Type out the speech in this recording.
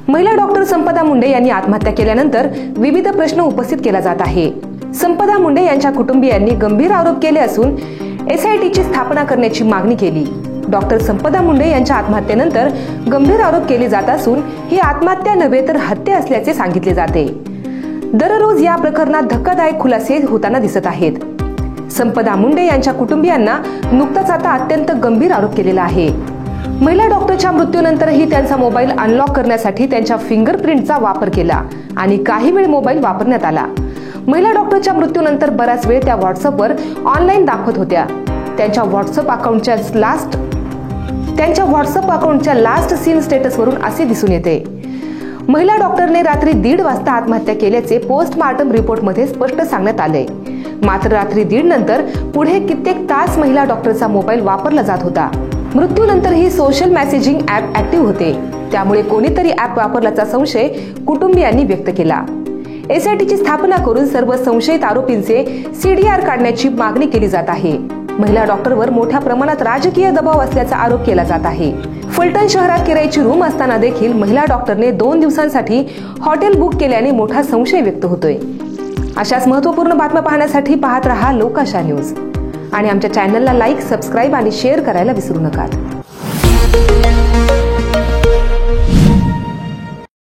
महिला डॉक्टर संपदा मुंडे यांनी आत्महत्या केल्यानंतर विविध प्रश्न उपस्थित केला जात आहे। संपदा मुंडे यांच्या कुटुंबियांनी गंभीर आरोप केले असून SITची स्थापना करण्याची मागणी केली। डॉक्टर संपदा मुंडे यांच्या आत्महत्येनंतर गंभीर आरोप केले जात असून ही आत्महत्या नव्हे तर हत्या असल्याचे सांगितले जाते। दररोज या प्रकरणात धक्कादायक खुलासे होताना दिसत आहेत। संपदा मुंडे यांच्या कुटुंबियांना नुकताच आता अत्यंत गंभीर आरोप केलेला आहे। महिला डॉक्टरच्या मृत्यूनंतरही त्यांचा मोबाईल अनलॉक करण्यासाठी त्यांच्या फिंगरप्रिंटचा वापर केला आणि काही वेळ मोबाईल वापरण्यात आला। महिला डॉक्टरच्या मृत्यूनंतर बराच वेळ त्या व्हॉट्सअपवर ऑनलाईन दाखवत होत्या। त्यांच्या व्हॉट्सअप अकाउंटच्या लास्ट सीन स्टेटसवरून असे दिसून येते। महिला डॉक्टरने रात्री 1:30 वाजता आत्महत्या केल्याचे पोस्टमार्टम रिपोर्टमध्ये स्पष्ट सांगण्यात आले। मात्र रात्री 1:30 नंतर पुढे कित्येक तास महिला डॉक्टरचा मोबाईल वापरला जात होता। मृत्यूनंतरही सोशल मेसेजिंग ऍप ऍक्टिव्ह होते, त्यामुळे कोणीतरी ऍप वापरल्याचा संशय कुटुंबियांनी व्यक्त केला। SITची स्थापना करून सर्व संशयित आरोपींचे CDR काढण्याची मागणी केली जात आहे। महिला डॉक्टरवर मोठ्या प्रमाणात राजकीय दबाव असल्याचा आरोप केला जात आहे। फलटण शहरात किरायाची रूम असताना देखील महिला डॉक्टरने 2 दिवसांसाठी हॉटेल बुक केल्याने मोठा संशय व्यक्त होतोय। अशाच महत्त्वपूर्ण बातम्या पाहण्यासाठी पाहत रहा लोकाशा न्यूज आणि आमच्या चॅनलला लाईक, सबस्क्राईब आणि शेअर करायला विसरू नका।